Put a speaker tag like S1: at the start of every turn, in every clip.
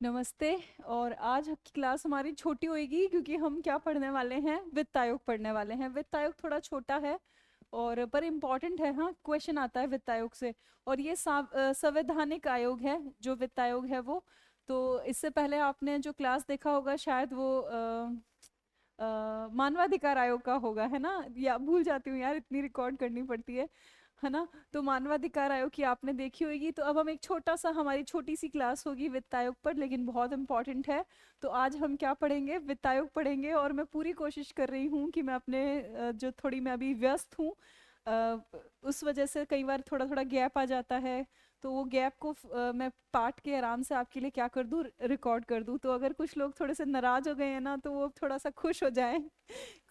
S1: नमस्ते। और आज की क्लास हमारी छोटी होएगी क्योंकि हम क्या पढ़ने वाले हैं, वित्त आयोग पढ़ने वाले हैं। वित्त आयोग थोड़ा छोटा है और पर इम्पॉर्टेंट है। हाँ, क्वेश्चन आता है वित्त आयोग से। और ये संवैधानिक आयोग है जो वित्त आयोग है वो। तो इससे पहले आपने जो क्लास देखा होगा शायद वो मानवाधिकार आयोग का होगा, है ना? या भूल जाती हूँ यार, इतनी रिकॉर्ड करनी पड़ती है ना? तो मानवाधिकार आयोग की आपने देखी होगी। तो अब हम एक छोटा सा, हमारी छोटी सी क्लास होगी वित्त आयोग पर, लेकिन बहुत इंपॉर्टेंट है। तो आज हम क्या पढ़ेंगे, वित्त आयोग पढ़ेंगे। और मैं पूरी कोशिश कर रही हूँ कि मैं अपने जो थोड़ी मैं अभी व्यस्त हूँ, अ, उस वजह से कई बार थोड़ा थोड़ा गैप आ जाता है। तो वो गैप को मैं पार्ट के आराम से आपके लिए क्या कर दूँ, रिकॉर्ड कर दूँ। तो अगर कुछ लोग थोड़े से नाराज हो गए हैं ना, तो वो थोड़ा सा खुश हो जाएं।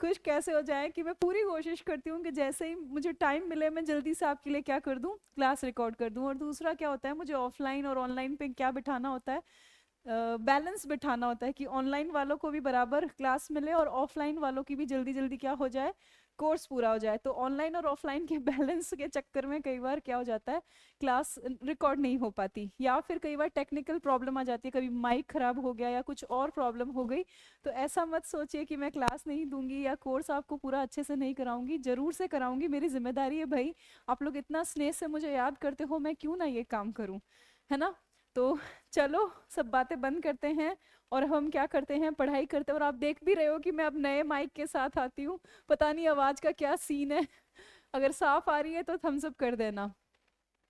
S1: खुश कैसे हो जाएं कि मैं पूरी कोशिश करती हूँ कि जैसे ही मुझे टाइम मिले मैं जल्दी से आपके लिए क्या कर दूँ, क्लास रिकॉर्ड कर दूँ। और दूसरा क्या होता है, मुझे ऑफलाइन और ऑनलाइन पे क्या बिठाना होता है, बैलेंस बिठाना होता है कि ऑनलाइन वालों को भी बराबर क्लास मिले और ऑफलाइन वालों की भी जल्दी जल्दी क्या हो जाए, कोर्स पूरा हो जाए। तो ऑनलाइन और ऑफलाइन के बैलेंस के चक्कर में कई बार क्या हो जाता है, क्लास रिकॉर्ड नहीं हो पाती, या फिर कई बार टेक्निकल प्रॉब्लम आ जाती है, कभी माइक खराब हो गया या कुछ और प्रॉब्लम हो गई। तो ऐसा मत सोचिए कि मैं क्लास नहीं दूंगी या कोर्स आपको पूरा अच्छे से नहीं कराऊंगी, जरूर से कराऊंगी, मेरी जिम्मेदारी है भाई। आप लोग इतना स्नेह से मुझे याद करते हो, मैं क्यों ना ये काम करूं, है ना? तो चलो, सब बातें बंद करते हैं और हम क्या करते हैं, पढ़ाई करते हैं। और आप देख भी रहे हो कि मैं अब नए माइक के साथ आती हूँ, पता नहीं आवाज का क्या सीन है। अगर साफ आ रही है तो थम्स अप कर देना।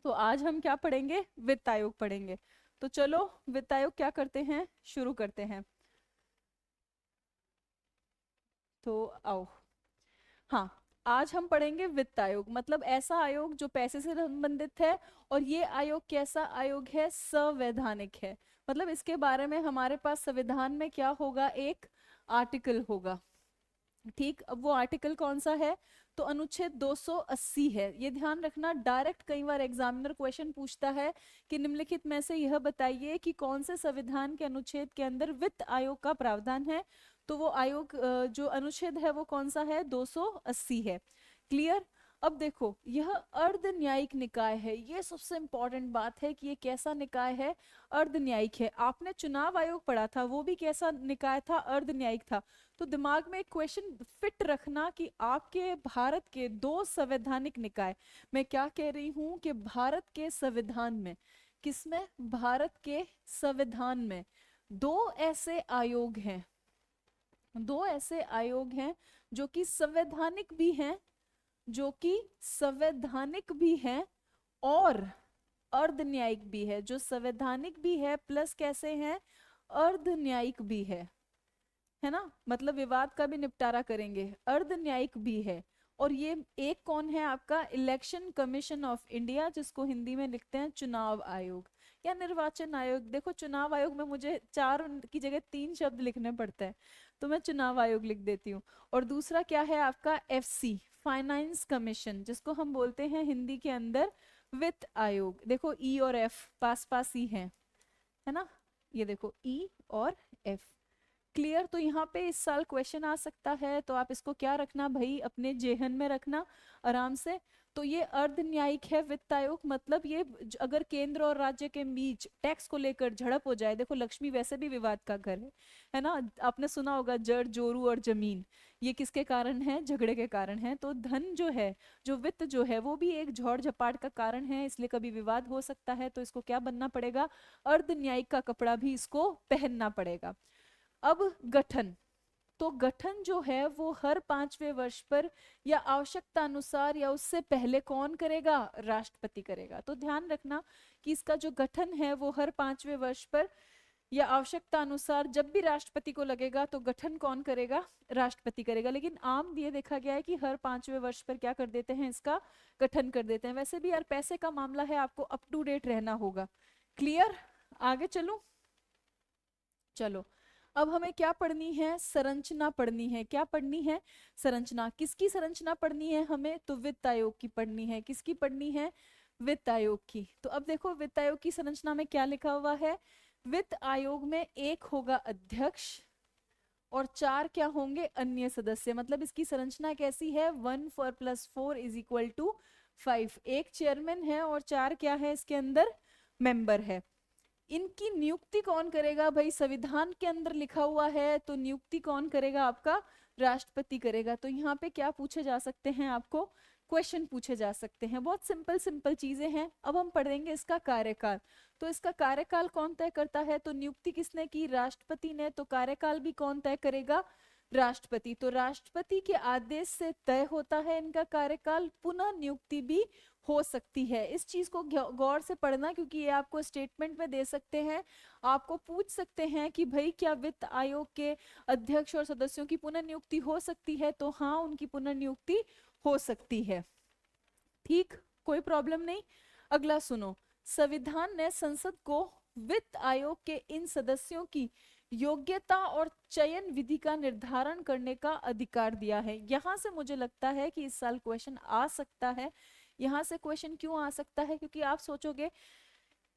S1: तो आज हम क्या पढ़ेंगे, वित्त आयोग पढ़ेंगे। तो चलो, वित्त आयोग क्या करते हैं, शुरू करते हैं। तो आओ। हाँ, आज हम पढ़ेंगे वित्त आयोग, मतलब ऐसा आयोग जो पैसे से संबंधित है। और ये आयोग कैसा आयोग है, संवैधानिक है। मतलब इसके बारे में हमारे पास संविधान में क्या होगा, एक आर्टिकल होगा। ठीक, अब वो आर्टिकल कौन सा है, तो अनुच्छेद 280 है। ये ध्यान रखना, डायरेक्ट कई बार एग्जामिनर क्वेश्चन पूछता है कि निम्नलिखित में से यह बताइए कि कौन से संविधान के अनुच्छेद के अंदर वित्त आयोग का प्रावधान है। तो वो आयोग जो अनुच्छेद है वो कौन सा है, 280 है। क्लियर? अब देखो, यह अर्ध न्यायिक निकाय है। ये सबसे इंपॉर्टेंट बात है कि ये कैसा निकाय है, अर्ध न्यायिक है। आपने चुनाव आयोग पढ़ा था, वो भी कैसा निकाय था, अर्ध न्यायिक था। तो दिमाग में एक क्वेश्चन फिट रखना कि आपके भारत के दो संवैधानिक निकाय, मैं क्या कह रही हूं कि भारत के संविधान में, किसमें, भारत के संविधान में दो ऐसे आयोग हैं, दो ऐसे आयोग हैं जो कि संवैधानिक भी हैं, जो कि संवैधानिक भी हैं और अर्ध न्यायिक भी है। जो संवैधानिक भी है प्लस कैसे हैं, अर्ध न्यायिक भी है ना? मतलब विवाद का भी निपटारा करेंगे, अर्ध न्यायिक भी है। और ये एक कौन है, आपका इलेक्शन कमीशन ऑफ इंडिया, जिसको हिंदी में लिखते हैं चुनाव आयोग या निर्वाचन आयोग। देखो, चुनाव आयोग में मुझे चार की जगह तीन शब्द लिखने पड़ते हैं, तो मैं चुनाव आयोग लिख देती हूँ। और दूसरा क्या है आपका, एफसी, फाइनेंस कमीशन, जिसको हम बोलते हैं हिंदी के अंदर वित्त आयोग। देखो, ई और एफ पास पास ही है ना? ये देखो, ई और एफ। क्लियर? तो यहाँ पे इस साल क्वेश्चन आ सकता है, तो आप इसको क्या रखना भाई, अपने जेहन में रखना आराम से। तो ये अर्ध न्यायिक है वित्त आयोग, मतलब ये अगर केंद्र और राज्य के बीच टैक्स को लेकर झड़प हो जाए, देखो लक्ष्मी वैसे भी विवाद का घर है ना? आपने सुना होगा जड़ जोरू और जमीन, ये किसके कारण है, झगड़े के कारण है। तो धन जो है, जो वित्त जो है, वो भी एक झौड़ झपाट का कारण है, इसलिए कभी विवाद हो सकता है। तो इसको क्या बनना पड़ेगा, अर्ध न्यायिक का कपड़ा भी इसको पहनना पड़ेगा। अब गठन, तो गठन जो है वो हर 5वें वर्ष पर या आवश्यकता अनुसार या उससे पहले कौन करेगा, राष्ट्रपति करेगा। तो ध्यान रखना कि इसका जो गठन है वो हर 5वें वर्ष पर या आवश्यकता अनुसार, जब भी राष्ट्रपति को लगेगा तो गठन कौन करेगा, राष्ट्रपति करेगा। लेकिन आम ये देखा गया है कि हर 5वें वर्ष पर क्या कर देते हैं, इसका गठन कर देते हैं। वैसे भी यार पैसे का मामला है, आपको अप टू डेट रहना होगा। क्लियर? आगे चलूं? चलो, अब हमें क्या पढ़नी है, संरचना पढ़नी है। क्या पढ़नी है, संरचना। किसकी संरचना पढ़नी है हमें, तो वित्त आयोग की पढ़नी है। किसकी पढ़नी है, वित्त आयोग की। तो अब देखो, वित्त आयोग की संरचना में क्या लिखा हुआ है, वित्त आयोग में एक होगा अध्यक्ष और चार क्या होंगे, अन्य सदस्य। मतलब इसकी संरचना कैसी है, 1 4 + 4 = 5। एक चेयरमैन है और चार क्या है इसके अंदर, मेंबर है। इनकी नियुक्ति कौन करेगा भाई? संविधान के अंदर लिखा हुआ है तो नियुक्ति कौन करेगा? आपका राष्ट्रपति करेगा। तो यहाँ पे क्या पूछे जा सकते हैं? आपको क्वेश्चन पूछे जा सकते हैं। बहुत सिंपल सिंपल चीजें हैं। अब हम पढ़ेंगे इसका कार्यकाल। तो इसका कार्यकाल कौन तय करता है? तो नियुक्ति किसने की? राष्ट्रपति ने। तो कार्यकाल भी कौन तय करेगा? राष्ट्रपति। तो राष्ट्रपति के आदेश से तय होता है इनका कार्यकाल। पुनः नियुक्ति भी हो सकती है। इस चीज को गौर से पढ़ना, क्योंकि ये आपको स्टेटमेंट में दे सकते हैं। आपको पूछ सकते हैं कि भाई क्या वित्त आयोग के अध्यक्ष और सदस्यों की पुनः नियुक्ति हो सकती है? तो हाँ, उनकी पुनः नियुक्ति हो सकती है। ठीक, कोई प्रॉब्लम नहीं। अगला सुनो, संविधान ने संसद को वित्त आयोग के इन सदस्यों की योग्यता और चयन विधि का निर्धारण करने का अधिकार दिया है। यहां से मुझे लगता है कि इस साल क्वेश्चन आ सकता है। यहां से क्वेश्चन क्यों आ सकता है? क्योंकि आप सोचोगे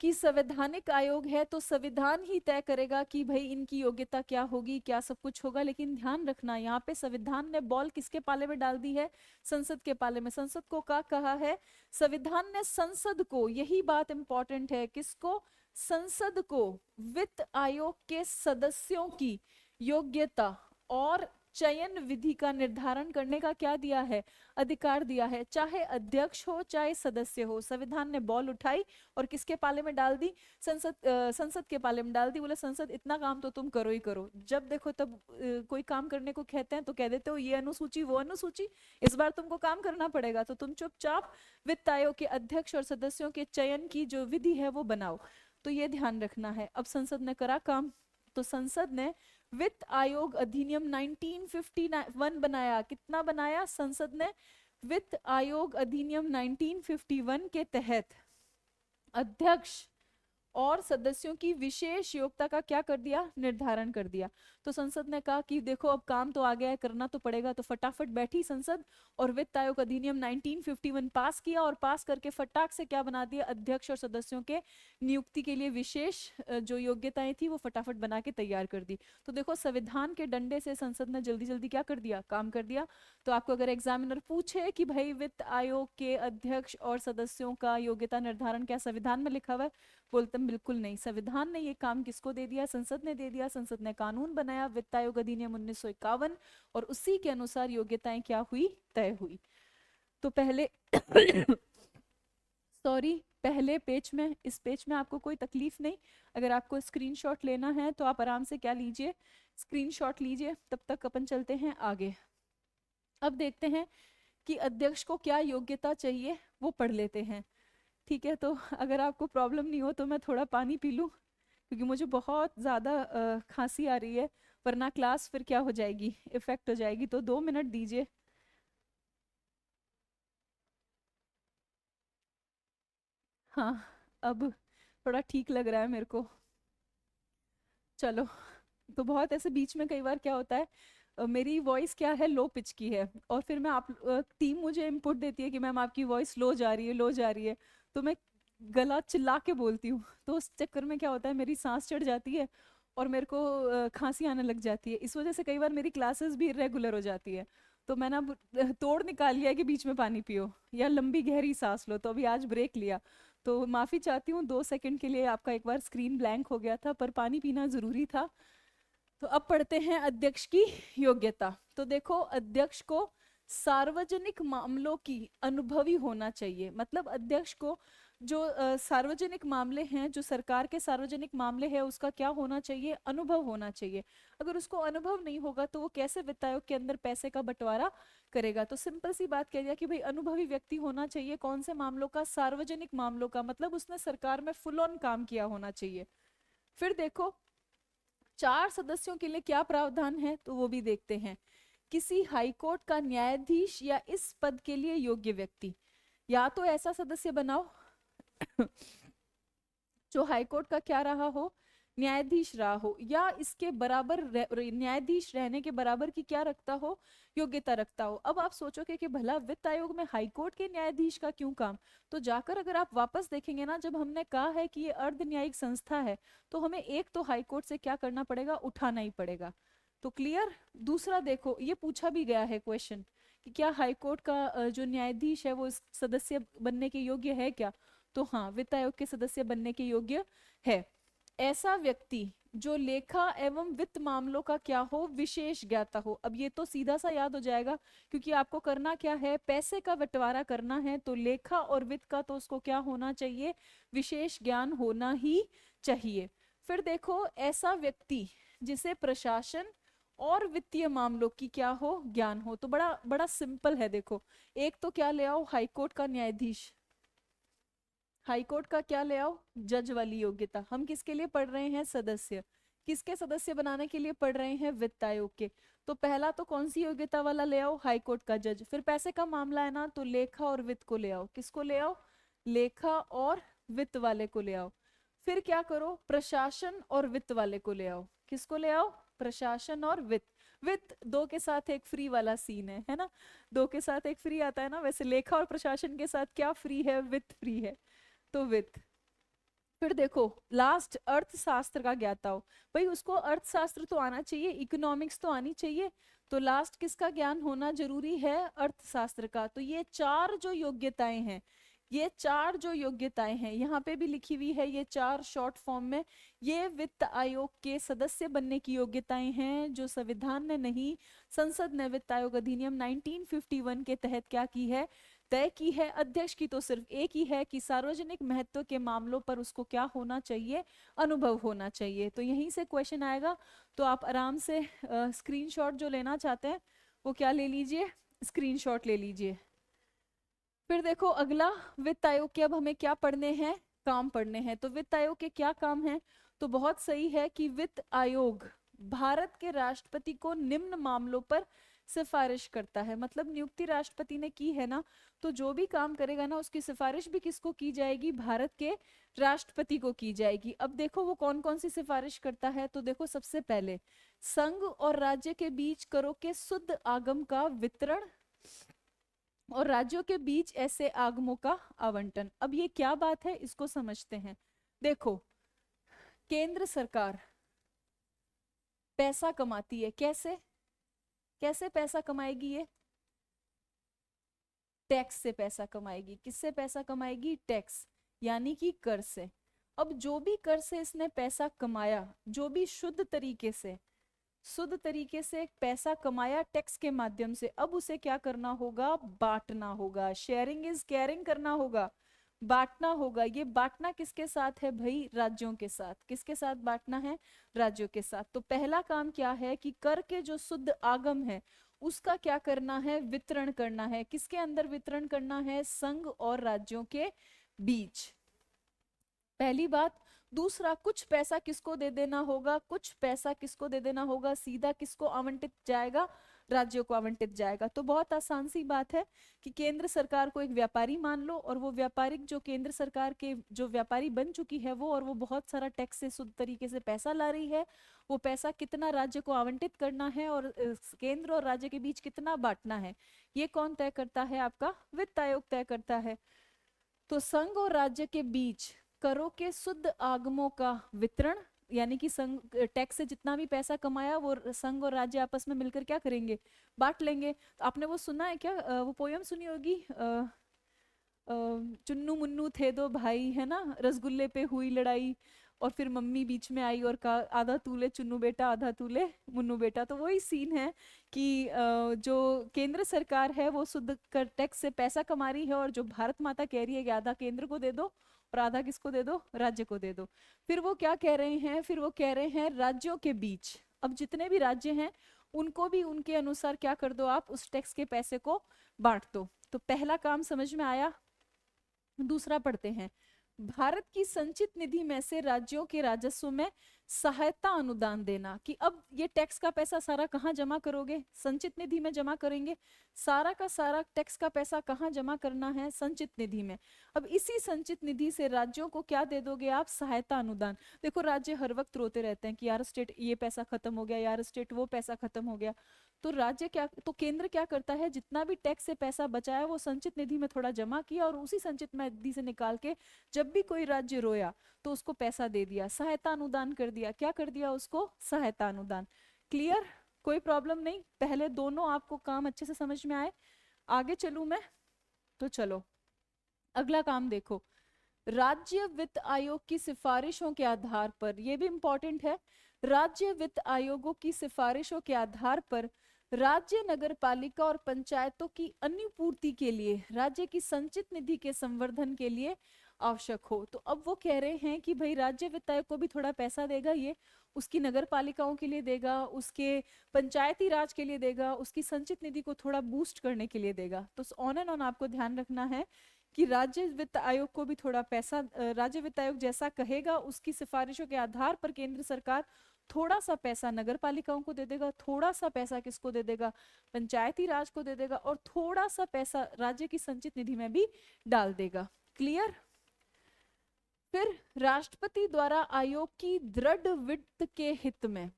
S1: कि संवैधानिक आयोग है तो संविधान ही तय करेगा कि भाई इनकी योग्यता क्या होगी, क्या सब कुछ होगा। लेकिन ध्यान रखना, यहाँ पे संविधान ने बॉल किसके पाले में डाल दी है? संसद के पाले में। संसद को क्या कहा है? संविधान ने संसद को, यही बात इंपॉर्टेंट है, किसको? संसद को वित्त आयोग के सदस्यों की योग्यता और चयन विधि का निर्धारण करने का क्या दिया है? अधिकार दिया है। चाहे अध्यक्ष हो चाहे सदस्य हो, संविधान ने बॉल उठाई और किसके पाले में डाल दी? संसद के पाले में डाल दी। बोले संसद इतना काम तो तुम करो ही करो। जब देखो तब कोई काम करने को कहते हैं तो कह देते हो ये अनुसूची वो अनुसूची, इस बार तुमको काम करना पड़ेगा। तो तुम चुपचाप वित्त आयोग के अध्यक्ष और सदस्यों के चयन की जो विधि है वो बनाओ। तो ये ध्यान रखना है। अब संसद ने करा काम। तो संसद ने वित्त आयोग अधिनियम 1951 बनाया। कितना बनाया? संसद ने वित्त आयोग अधिनियम 1951 के तहत अध्यक्ष और सदस्यों की विशेष योग्यता का क्या कर दिया? निर्धारण कर दिया। तो संसद ने कहा कि देखो अब काम तो आ गया है, करना तो पड़ेगा। तो फटाफट बैठी संसद और वित्त आयोग अधिनियम 1951 पास किया, और पास करके फटाक से क्या बना दिया? अध्यक्ष और सदस्यों के नियुक्ति के लिए विशेष जो योग्यताएं थी वो फटाफट बना के तैयार कर दी। तो देखो संविधान के डंडे से संसद ने जल्दी जल्दी क्या कर दिया? काम कर दिया। तो आपको अगर एग्जामिनर पूछे कि भाई वित्त आयोग के अध्यक्ष और सदस्यों का योग्यता निर्धारण क्या संविधान में लिखा हुआ है? बोलते हैं बिल्कुल नहीं। संविधान ने ये काम किसको दे दिया? संसद ने दे दिया। संसद ने कानून बनाया वित्त आयोग अधिनियम 1951, और उसी के अनुसार योग्यताएं क्या हुई? तय हुई। तो पहले सॉरी, पहले पेज में, इस पेज में आपको कोई तकलीफ नहीं। अगर आपको स्क्रीनशॉट लेना है तो आप आराम से क्या लीजिए? स्क्रीनशॉट लीजिए। तब तक अपन चलते हैं आगे। अब देखते हैं कि अध्यक्ष को क्या योग्यता चाहिए, वो पढ़ लेते हैं। ठीक है, तो अगर आपको प्रॉब्लम नहीं हो तो मैं थोड़ा पानी पी लूँ, क्योंकि मुझे बहुत ज़्यादा खांसी आ रही है, वरना क्लास फिर क्या हो जाएगी? इफेक्ट हो जाएगी। तो 2 मिनट दीजिए। हाँ, अब थोड़ा ठीक लग रहा है मेरे को। चलो, तो बहुत ऐसे बीच में कई बार क्या होता है, मेरी वॉइस क्या है? लो पिच की है, और फिर मैं आप टीम मुझे इनपुट देती है कि मैम आपकी वॉइस लो जा रही है, लो जा रही है। तो मैं गला चिल्ला के बोलती हूँ, तो उस चक्कर में क्या होता है, मेरी सांस चढ़ जाती है और मेरे को खांसी आने लग जाती है। इस वजह से कई बार मेरी क्लासेस भी इरेगुलर हो जाती है। तो मैंने अब तोड़ निकाल लिया है कि बीच में पानी पियो या लंबी गहरी सांस लो। तो अभी आज ब्रेक लिया, तो माफ़ी चाहती हूँ 2 सेकंड के लिए आपका एक बार स्क्रीन ब्लैंक हो गया था, पर पानी पीना ज़रूरी था। तो अब पढ़ते हैं अध्यक्ष की योग्यता। तो देखो, अध्यक्ष को सार्वजनिक मामलों की अनुभवी होना चाहिए। मतलब अध्यक्ष को जो सार्वजनिक मामले हैं, जो सरकार के सार्वजनिक मामले हैं, उसका क्या होना चाहिए? अनुभव होना चाहिए। अगर उसको अनुभव नहीं होगा तो वो कैसे वित्त आयोग के अंदर पैसे का बंटवारा करेगा? तो सिंपल सी बात कह दिया कि भाई अनुभवी व्यक्ति होना चाहिए। कौन से मामलों का? सार्वजनिक मामलों का। मतलब उसने सरकार में फुल ऑन काम किया होना चाहिए। फिर देखो 4 सदस्यों के लिए क्या प्रावधान है, तो वो भी देखते हैं। किसी हाईकोर्ट का न्यायाधीश या इस पद के लिए योग्य व्यक्ति, या तो ऐसा सदस्य बनाओ जो हाईकोर्ट का क्या रहा हो? न्यायाधीश रहा हो, या इसके बराबर न्यायाधीश रहने के बराबर की क्या रखता हो? योग्यता रखता हो। अब आप सोचोगे कि भला वित्त आयोग में हाईकोर्ट के न्यायाधीश का क्यों काम? तो जाकर अगर आप वापस देखेंगे ना, जब हमने कहा है कि ये अर्ध न्यायिक संस्था है, तो हमें एक तो हाईकोर्ट से क्या करना पड़ेगा? उठाना ही पड़ेगा। तो क्लियर? दूसरा देखो, ये पूछा भी गया है क्वेश्चन कि क्या हाईकोर्ट का जो न्यायाधीश है वो इस सदस्य बनने के योग्य है क्या? तो हाँ, वित्त आयोग के सदस्य बनने के योग्य है। ऐसा व्यक्ति जो लेखा एवं वित्त मामलों का क्या हो, विशेष ज्ञाता हो। अब ये तो सीधा सा याद हो जाएगा, क्योंकि आपको करना क्या है, पैसे का बंटवारा करना है, तो लेखा और वित्त का तो उसको क्या होना चाहिए, विशेष ज्ञान होना ही चाहिए। फिर देखो, ऐसा व्यक्ति जिसे प्रशासन और वित्तीय मामलों की क्या हो, ज्ञान हो। तो बड़ा बड़ा सिंपल है। देखो, एक तो क्या ले आओ, हाईकोर्ट का न्यायाधीश। हाईकोर्ट का क्या ले आओ, जज वाली योग्यता। हम किसके लिए पढ़ रहे हैं, सदस्य। किसके सदस्य बनाने के लिए पढ़ रहे हैं, वित्त आयोग के। तो पहला तो कौन सी योग्यता वाला ले आओ, हाईकोर्ट का जज। फिर पैसे का मामला है ना, तो लेखा और वित्त को ले आओ। किसको ले आओ, लेखा और वित्त वाले को ले आओ। फिर क्या करो, प्रशासन और वित्त वाले को ले आओ। किसको ले आओ, प्रशासन और वित्त। वित्त दो के साथ एक फ्री वाला सीन है ना, दो के साथ एक फ्री आता है ना। वैसे लेखा और प्रशासन के साथ क्या फ्री है, वित्त फ्री है, तो वित्त। फिर देखो, लास्ट अर्थशास्त्र का ज्ञाता हो। भाई उसको अर्थशास्त्र तो आना चाहिए, इकोनॉमिक्स तो आनी चाहिए। तो लास्ट किसका ज्ञान होना जरूरी है, अर्थशास्त्र का। तो ये चार जो योग्यताएं हैं, ये चार जो योग्यताएं हैं यहाँ पे भी लिखी हुई है, ये चार शॉर्ट फॉर्म में, ये वित्त आयोग के सदस्य बनने की योग्यताएं हैं, जो संविधान ने नहीं, संसद ने वित्त आयोग अधिनियम 1951 के तहत क्या की है, तय की है। अध्यक्ष की तो सिर्फ एक ही है कि सार्वजनिक महत्व के मामलों पर उसको क्या होना चाहिए, अनुभव होना चाहिए। तो यहीं से क्वेश्चन आएगा। तो आप आराम से स्क्रीनशॉट जो लेना चाहते हैं वो क्या ले लीजिए, स्क्रीनशॉट ले लीजिए। फिर देखो अगला, वित्त आयोग के अब हमें क्या पढ़ने हैं, काम पढ़ने हैं। तो वित्त आयोग के क्या काम है, तो बहुत सही है कि वित्त आयोग भारत के राष्ट्रपति को निम्न मामलों पर सिफारिश करता है। मतलब नियुक्ति राष्ट्रपति ने की है ना, तो जो भी काम करेगा ना उसकी सिफारिश भी किसको की जाएगी, भारत के राष्ट्रपति को की जाएगी। अब देखो वो कौन कौन सी सिफारिश करता है। तो देखो, सबसे पहले संघ और राज्य के बीच करों के शुद्ध आगम का वितरण और राज्यों के बीच ऐसे आगमों का आवंटन। अब ये क्या बात है, इसको समझते हैं। देखो, केंद्र सरकार पैसा कमाती है, कैसे कैसे पैसा कमाएगी, ये टैक्स से पैसा कमाएगी। किससे पैसा कमाएगी, टैक्स यानी कि कर से। अब जो भी कर से इसने पैसा कमाया, जो भी शुद्ध तरीके से पैसा कमाया टैक्स के माध्यम से, अब उसे क्या करना होगा, बांटना होगा। शेयरिंग इज केयरिंग करना होगा, बांटना होगा। ये बांटना किसके साथ है भाई, राज्यों के साथ। किसके साथ बांटना है, राज्यों के साथ। तो पहला काम क्या है कि कर के जो शुद्ध आगम है उसका क्या करना है, वितरण करना है। किसके अंदर वितरण करना है, संघ और राज्यों के बीच, पहली बात। दूसरा, कुछ पैसा किसको दे देना होगा, कुछ पैसा किसको दे देना होगा, सीधा किसको आवंटित जाएगा, राज्यों को आवंटित जाएगा। तो बहुत आसान सी बात है कि केंद्र सरकार को एक व्यापारी मान लो, और वो व्यापारिक जो केंद्र सरकार के जो व्यापारी बन चुकी है वो, और वो बहुत सारा टैक्स से शुद्ध तरीके से पैसा ला रही है। वो पैसा कितना राज्य को आवंटित करना है और केंद्र और राज्य के बीच कितना बांटना है, ये कौन तय करता है, आपका वित्त आयोग तय करता है। तो संघ और राज्य के बीच करों के शुद्ध आगमों का वितरण, यानी कि संघ टैक्स से जितना भी पैसा कमाया वो संघ और राज्य आपस में मिलकर क्या करेंगे, बांट लेंगे। तो आपने वो सुना है क्या, वो पोयम सुनी होगी, चुन्नू मुन्नू थे दो भाई, है ना, रसगुल्ले पे हुई लड़ाई, और फिर मम्मी बीच में आई और कहा आधा तूले चुन्नू बेटा, आधा तूले मुन्नू बेटा। तो वही सीन है कि जो केंद्र सरकार है वो शुद्ध कर टैक्स से पैसा कमा रही है, और जो भारत माता कह रही है कि आधा केंद्र को दे दो और आधा किसको दे दो, राज्य को दे दो। फिर वो क्या कह रहे हैं, फिर वो कह रहे हैं राज्यों के बीच, अब जितने भी राज्य हैं उनको भी उनके अनुसार क्या कर दो, आप उस टैक्स के पैसे को बांट दो। तो पहला काम समझ में आया। दूसरा पढ़ते हैं, भारत की संचित निधि में से राज्यों के राजस्व में सहायता अनुदान देना। कि अब ये टैक्स का पैसा सारा कहाँ जमा करोगे, संचित निधि में जमा करेंगे। सारा का सारा टैक्स का पैसा कहाँ जमा करना है, संचित निधि में। अब इसी संचित निधि से राज्यों को क्या दे दोगे आप, सहायता अनुदान। देखो राज्य हर वक्त रोते रहते हैं कि यार स्टेट ये पैसा खत्म हो गया, यार स्टेट वो पैसा खत्म हो गया। तो राज्य क्या, तो केंद्र क्या करता है, जितना भी टैक्स से पैसा बचाया वो संचित निधि में थोड़ा जमा किया, और उसी संचित निधि से निकाल के जब भी कोई राज्य रोया तो उसको पैसा दे दिया, सहायता अनुदान कर दिया। क्या कर दिया उसको, सहायता अनुदान। क्लियर, कोई प्रॉब्लम नहीं। पहले दोनों आपको काम अच्छे से समझ में आए, आगे चलूं मैं, तो चलो अगला काम देखो। राज्य वित्त आयोग की सिफारिशों के आधार पर, ये भी इंपॉर्टेंट है, राज्य वित्त आयोगों की सिफारिशों के आधार पर राज्य नगर पालिका और पंचायतों की अन्य पूर्ति के लिए राज्य की संचित निधि के संवर्धन के लिए आवश्यक हो। तो अब वो कह रहे हैं कि भाई राज्य वित्त आयोग को भी थोड़ा पैसा देगा, ये उसकी नगर पालिकाओं के लिए देगा, उसके पंचायती राज के लिए देगा, उसकी संचित निधि को थोड़ा बूस्ट करने के लिए देगा। तो ऑन एंड ऑन आपको ध्यान रखना है कि राज्य वित्त आयोग को भी थोड़ा पैसा, राज्य वित्त आयोग जैसा कहेगा उसकी सिफारिशों के आधार पर केंद्र सरकार थोड़ा सा पैसा नगर पालिकाओं को दे देगा, थोड़ा सा पैसा किसको दे देगा, पंचायती राज को दे देगा, और थोड़ा सा पैसा राज्य की संचित निधि में भी डाल देगा। क्लियर? फिर राष्ट्रपति द्वारा आयोग की दृढ़ वित्त के हित में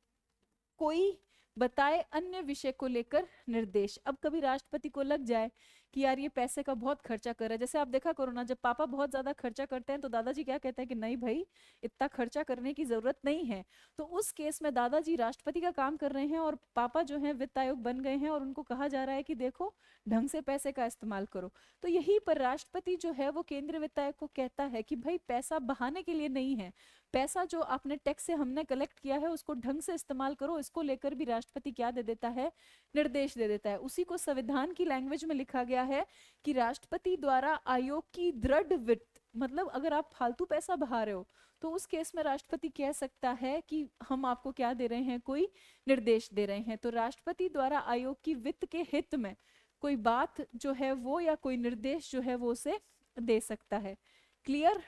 S1: कोई बताए अन्य विषय को लेकर निर्देश। अब कभी राष्ट्रपति को लग जाए कि यार ये पैसे का बहुत खर्चा कर रहा है, जैसे आप देखा करो ना, जब पापा बहुत ज्यादा खर्चा करते हैं तो दादाजी क्या कहते हैं कि नहीं भाई इतना खर्चा करने की जरूरत नहीं है। तो उस केस में दादाजी राष्ट्रपति का काम कर रहे हैं और पापा जो है वित्त आयोग बन गए हैं और उनको कहा जा रहा है कि देखो ढंग से पैसे का इस्तेमाल करो। तो यही पर राष्ट्रपति जो है वो केंद्रीय वित्त आयोग को कहता है कि भाई पैसा बहाने के लिए नहीं है, पैसा जो आपने टैक्स से हमने कलेक्ट किया है उसको ढंग से इस्तेमाल करो। इसको लेकर भी राष्ट्रपति क्या दे देता है, निर्देश दे देता है। उसी को संविधान की लैंग्वेज में लिखा गया है कि राष्ट्रपति द्वारा आयोग की दृढ़ वित्त, मतलब अगर आप फालतू पैसा बहा रहे हो तो उस केस में राष्ट्रपति कह सकता है कि हम आपको क्या दे रहे हैं, कोई निर्देश दे रहे हैं। तो राष्ट्रपति द्वारा आयोग की वित्त के हित में कोई बात जो है वो या कोई निर्देश जो है वो उसे दे सकता है। क्लियर?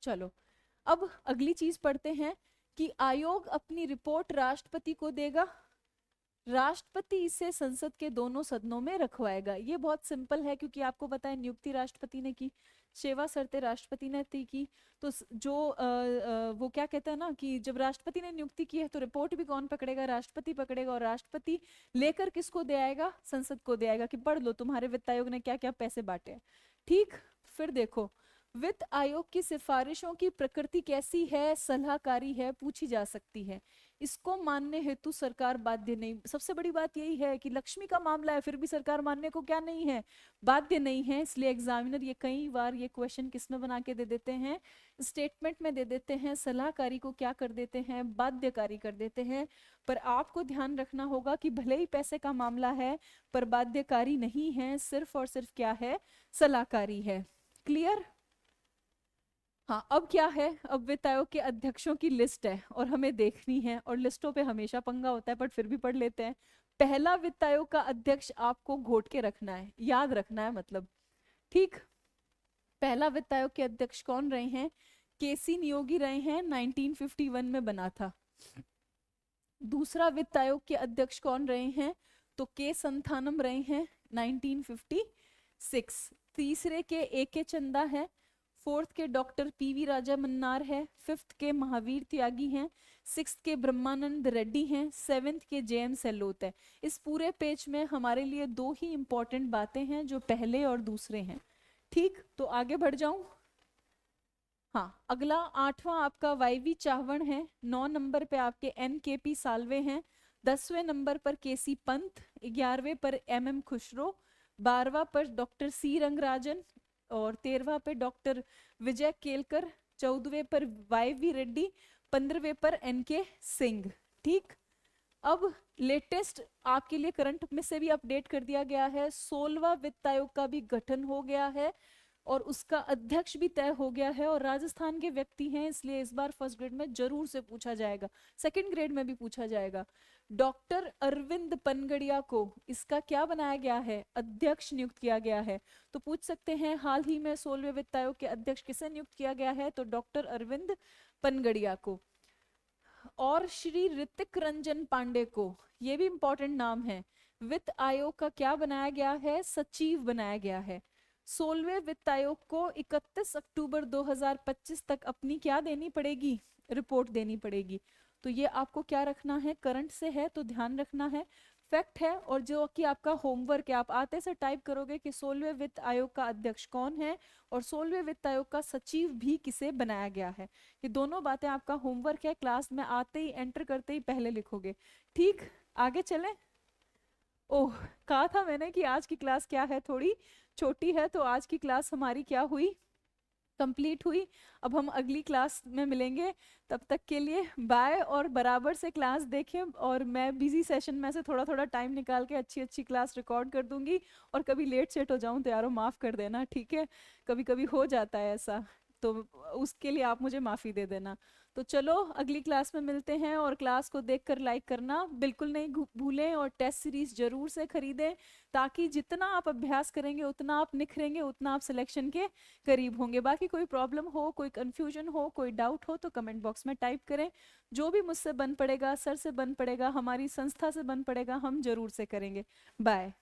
S1: चलो अब अगली चीज पढ़ते हैं कि आयोग अपनी रिपोर्ट राष्ट्रपति को देगा, राष्ट्रपति इसे संसद के दोनों सदनों में रखवाएगा। ये बहुत सिंपल है क्योंकि आपको पता है नियुक्ति राष्ट्रपति ने की, सेवा शर्तें राष्ट्रपति ने तय की। तो जो वो क्या कहता है ना कि जब राष्ट्रपति ने नियुक्ति की है तो रिपोर्ट भी कौन पकड़ेगा, राष्ट्रपति पकड़ेगा, और राष्ट्रपति लेकर किसको दे आएगा, संसद को दे आएगा कि पढ़ लो तुम्हारे वित्त आयोग ने क्या क्या पैसे बांटे हैं। ठीक, फिर देखो वित्त आयोग की सिफारिशों की प्रकृति कैसी है, सलाहकारी है, पूछी जा सकती है। इसको मानने हेतु सरकार बाध्य नहीं। सबसे बड़ी बात यही है कि लक्ष्मी का मामला है फिर भी सरकार मानने को क्या नहीं है, बाध्य नहीं है। इसलिए एग्जामिनर ये कई बार ये क्वेश्चन किस में बना के दे देते हैं, स्टेटमेंट में दे देते हैं। सलाहकारी को क्या कर देते हैं, बाध्यकारी कर देते हैं। पर आपको ध्यान रखना होगा कि भले ही पैसे का मामला है पर बाध्यकारी नहीं है, सिर्फ और सिर्फ क्या है, सलाहकारी है। क्लियर? हाँ, अब क्या है, अब वित्त आयोग के अध्यक्षों की लिस्ट है और हमें देखनी है, और लिस्टों पे हमेशा पंगा होता है पर फिर भी पढ़ लेते हैं। पहला वित्त आयोग का अध्यक्ष आपको घोट के रखना है, याद रखना है मतलब। ठीक, पहला वित्त आयोग के अध्यक्ष कौन रहे हैं, केसी नियोगी रहे हैं, 1951 में बना था। दूसरा वित्त आयोग के अध्यक्ष कौन रहे हैं, तो के संथानम रहे हैं, 1956। तीसरे के ए के चंदा है, फोर्थ के डॉक्टर पीवी राजा मन्नार है, फिफ्थ के महावीर त्यागी हैं, सिक्स्थ के ब्रह्मानंद रेड्डी हैं, सेवेंथ के जेएम सेलोत है। इस पूरे पेज में हमारे लिए दो ही इंपॉर्टेंट बातें हैं जो पहले और दूसरे हैं। ठीक, तो आगे बढ़ जाऊं। हाँ, अगला आठवां आपका वाईवी चावण है, 9 नंबर पे आपके एनकेपी साल्वे हैं, 10वें नंबर पर केसी पंत, 11वें पर एमएम खुसरो, 12वां पर डॉक्टर सी रंगराजन, और 13वां पे डॉक्टर विजय केलकर, 14वें पर वाईवी रेड्डी, 15वें पर एनके सिंह। ठीक, अब लेटेस्ट आपके लिए करंट में से भी अपडेट कर दिया गया है, 16वां वित्त आयोग का भी गठन हो गया है और उसका अध्यक्ष भी तय हो गया है, और राजस्थान के व्यक्ति हैं इसलिए इस बार फर्स्ट ग्रेड में जरूर से पूछा जाएगा, सेकंड ग्रेड में भी पूछा जाएगा। डॉक्टर अरविंद पनगड़िया को इसका क्या बनाया गया है, अध्यक्ष नियुक्त किया गया है। तो पूछ सकते हैं हाल ही में 16वें वित्त आयोग के अध्यक्ष किसे नियुक्त किया गया है, तो डॉक्टर अरविंद पनगड़िया को। और श्री ऋतिक रंजन पांडे को, ये भी इंपॉर्टेंट नाम है, वित्त आयोग का क्या बनाया गया है, सचिव बनाया गया है। 16वें वित्त आयोग को 31 अक्टूबर 2025 तक अपनी क्या देनी पड़ेगी, रिपोर्ट देनी पड़ेगी। तो ये आपको क्या रखना है, करंट से है तो ध्यान रखना है, फैक्ट है। और जो कि आपका होमवर्क है, आप आते से टाइप करोगे कि 16वें वित्त आयोग का अध्यक्ष कौन है और 16वें वित्त आयोग का सचिव भी किसे बनाया गया है। ये दोनों बातें आपका होमवर्क है, क्लास में आते ही एंटर करते ही पहले लिखोगे। ठीक, आगे चलें। ओह, कहा था मैंने कि आज की क्लास क्या है, थोड़ी छोटी है, तो आज की क्लास हमारी क्या हुई, कंप्लीट हुई। अब हम अगली क्लास में मिलेंगे, तब तक के लिए बाय। और बराबर से क्लास देखें, और मैं बिजी सेशन में से थोड़ा थोड़ा टाइम निकाल के अच्छी अच्छी क्लास रिकॉर्ड कर दूंगी। और कभी लेट सेट हो जाऊं तो यारो माफ़ कर देना, ठीक है? कभी कभी हो जाता है ऐसा, तो उसके लिए आप मुझे माफ़ी दे देना। तो चलो अगली क्लास में मिलते हैं, और क्लास को देखकर लाइक करना बिल्कुल नहीं भूलें, और टेस्ट सीरीज जरूर से खरीदें, ताकि जितना आप अभ्यास करेंगे उतना आप निखरेंगे, उतना आप सिलेक्शन के करीब होंगे। बाकी कोई प्रॉब्लम हो, कोई कंफ्यूजन हो, कोई डाउट हो तो कमेंट बॉक्स में टाइप करें। जो भी मुझसे बन पड़ेगा, सर से बन पड़ेगा, हमारी संस्था से बन पड़ेगा, हम जरूर से करेंगे। बाय।